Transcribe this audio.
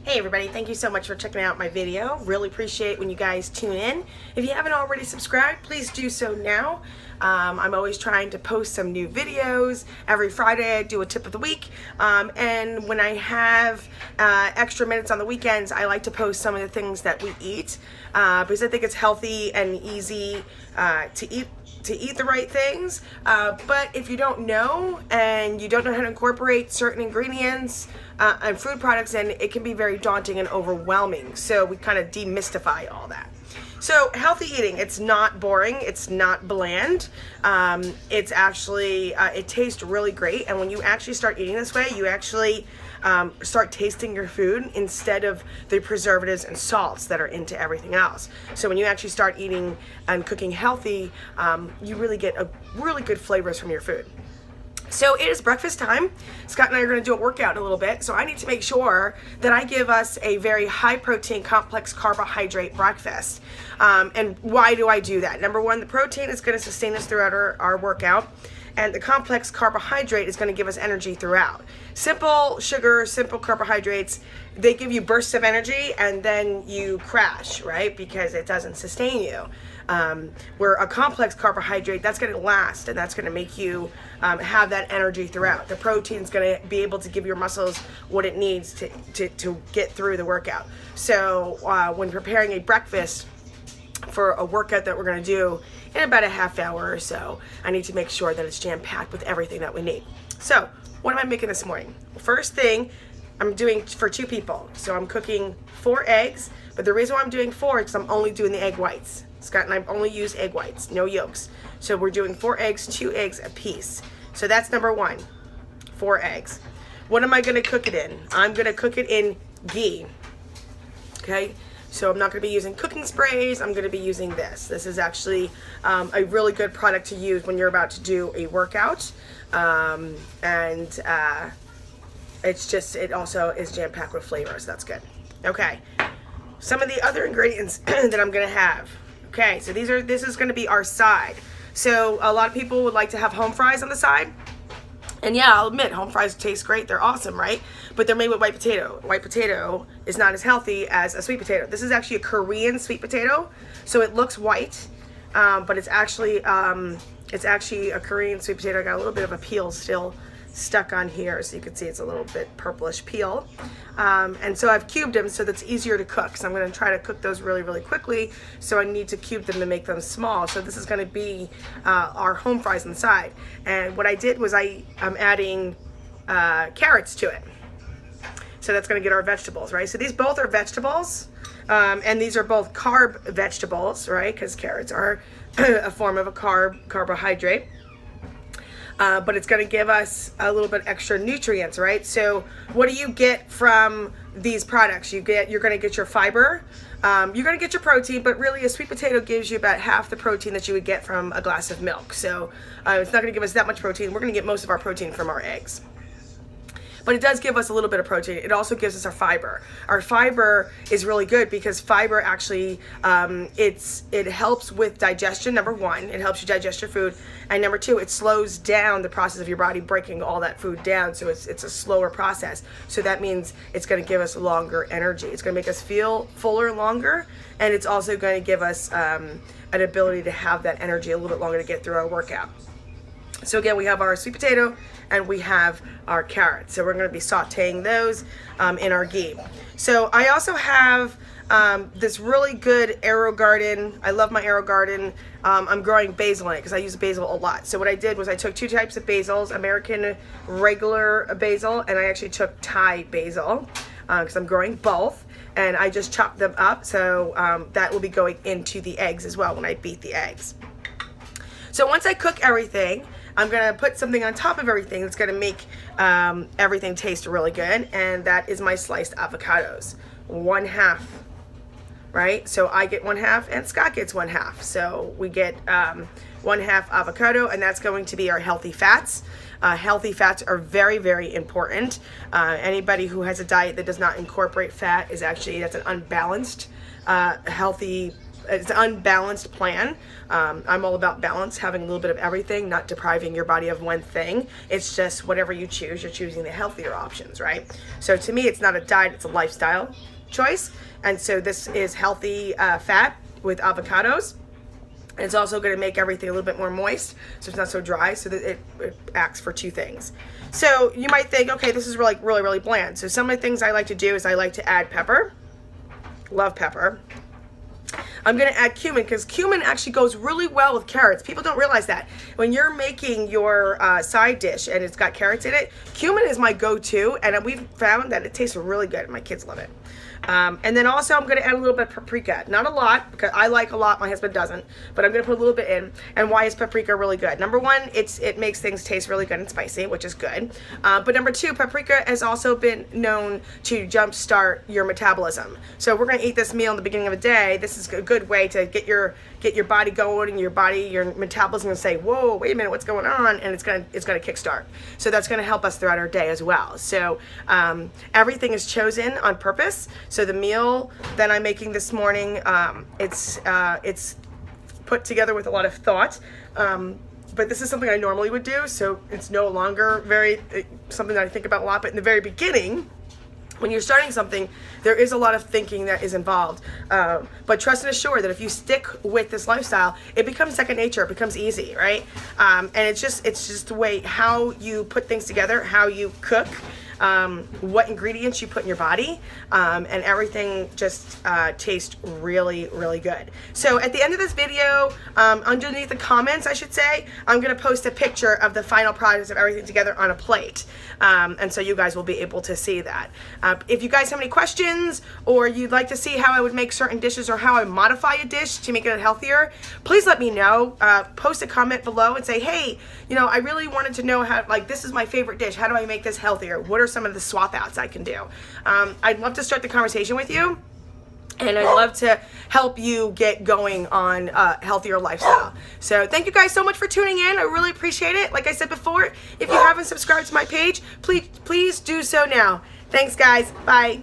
Hey everybody, thank you so much for checking out my video. Really appreciate when you guys tune in. If you haven't already subscribed, please do so now. I'm always trying to post some new videos. Every Friday I do a tip of the week. And when I have extra minutes on the weekends, I like to post some of the things that we eat because I think it's healthy and easy to eat the right things. But if you don't know and you don't know how to incorporate certain ingredients and food products, then it can be very daunting and overwhelming. So we kind of demystify all that. So healthy eating, it's not boring, it's not bland. It's actually, it tastes really great. And when you actually start eating this way, you actually start tasting your food instead of the preservatives and salts that are into everything else. So when you actually start eating and cooking healthy, you really get a really good flavors from your food. So it is breakfast time. Scott and I are going to do a workout in a little bit. So I need to make sure that I give us a very high protein, complex carbohydrate breakfast. And why do I do that? Number one, the protein is going to sustain us throughout our workout. And the complex carbohydrate is going to give us energy throughout. Simple sugar, simple carbohydrates, they give you bursts of energy and then you crash, right? Because it doesn't sustain you. Where a complex carbohydrate, that's going to last and that's going to make you have that energy throughout. The protein is going to be able to give your muscles what it needs to get through the workout. So when preparing a breakfast for a workout that we're going to do in about a half hour or so, I need to make sure that it's jam-packed with everything that we need. So what am I making this morning? First thing, I'm doing for 2 people. So I'm cooking 4 eggs, but the reason why I'm doing 4 is because I'm only doing the egg whites. Scott and I only use egg whites, no yolks. So we're doing 4 eggs, 2 eggs a piece. So that's number 1, 4 eggs. What am I going to cook it in? I'm going to cook it in ghee. Okay? So I'm not going to be using cooking sprays. I'm going to be using this. This is actually a really good product to use when you're about to do a workout. It also is jam-packed with flavor, so that's good. Okay. Some of the other ingredients that I'm going to have. Okay, so this is going to be our side. So a lot of people would like to have home fries on the side. And yeah, I'll admit, home fries taste great. They're awesome, right? But they're made with white potato. White potato is not as healthy as a sweet potato. This is actually a Korean sweet potato. So it looks white, but it's actually a Korean sweet potato. I got a little bit of a peel still stuck on here, so you can see it's a little bit purplish peel. And so I've cubed them so that's easier to cook. So I'm going to try to cook those really, really quickly. So I need to cube them to make them small. So this is going to be our home fries on the side. And what I did was I'm adding carrots to it. So that's going to get our vegetables, right? So these both are vegetables. And these are both carb vegetables, right? Because carrots are a form of a carbohydrate. But it's going to give us a little bit extra nutrients, right? So what do you get from these products? You're going to get your fiber, you're going to get your protein, but really a sweet potato gives you about half the protein that you would get from a glass of milk. So it's not going to give us that much protein. We're going to get most of our protein from our eggs. But it does give us a little bit of protein. It also gives us our fiber. Our fiber is really good because fiber actually, it helps with digestion, number 1. It helps you digest your food. And number 2, it slows down the process of your body breaking all that food down. So it's a slower process. So that means it's going to give us longer energy. It's going to make us feel fuller longer. And it's also going to give us an ability to have that energy a little bit longer to get through our workout. So again, we have our sweet potato and we have our carrots. So we're going to be sauteing those in our ghee. So I also have this really good AeroGarden. I love my AeroGarden. I'm growing basil in it because I use basil a lot. So what I did was I took 2 types of basils, American regular basil, and I actually took Thai basil because I'm growing both. And I just chopped them up. So that will be going into the eggs as well when I beat the eggs. So once I cook everything, I'm going to put something on top of everything that's going to make everything taste really good. And that is my sliced avocados. 1/2, right? So I get 1/2 and Scott gets 1/2. So we get 1/2 avocado, and that's going to be our healthy fats. Healthy fats are very, very important. Anybody who has a diet that does not incorporate fat that's an unbalanced healthy it's an unbalanced plan. I'm all about balance, having a little bit of everything, not depriving your body of one thing. It's just whatever you choose, you're choosing the healthier options, right? So to me, it's not a diet, it's a lifestyle choice. And so this is healthy fat with avocados. And it's also going to make everything a little bit more moist, so it's not so dry, so that it acts for two things. So you might think, okay, this is really, really, really bland. So some of the things I like to do is I like to add pepper. Love pepper. I'm going to add cumin, because cumin actually goes really well with carrots. People don't realize that. When you're making your side dish and it's got carrots in it, cumin is my go-to, and we've found that it tastes really good. My kids love it. And then also I'm going to add a little bit of paprika. Not a lot, because I like a lot, my husband doesn't, but I'm going to put a little bit in. And why is paprika really good? Number one, it makes things taste really good and spicy, which is good. But number two, paprika has also been known to jumpstart your metabolism. So we're going to eat this meal in the beginning of the day. This is a good way to get your body going, and your metabolism going to say, whoa, wait a minute, what's going on? And it's going to kickstart. So that's going to help us throughout our day as well. So everything is chosen on purpose. So the meal that I'm making this morning, it's put together with a lot of thought. But this is something I normally would do, so it's no longer something that I think about a lot. But in the very beginning, when you're starting something, there is a lot of thinking that is involved. But trust and assure that if you stick with this lifestyle, it becomes second nature. It becomes easy, right? And it's just the way how you put things together, how you cook, what ingredients you put in your body, and everything just tastes really, really good. So at the end of this video, underneath the comments, I should say, I'm going to post a picture of the final product of everything together on a plate. And so you guys will be able to see that. If you guys have any questions, or you'd like to see how I would make certain dishes, or how I modify a dish to make it healthier, please let me know. Post a comment below and say, hey, I really wanted to know how, this is my favorite dish. How do I make this healthier? What are some of the swap outs I can do? I'd love to start the conversation with you. And I'd love to help you get going on a healthier lifestyle. So thank you guys so much for tuning in. I really appreciate it. Like I said before, if you haven't subscribed to my page, please do so now. Thanks, guys. Bye.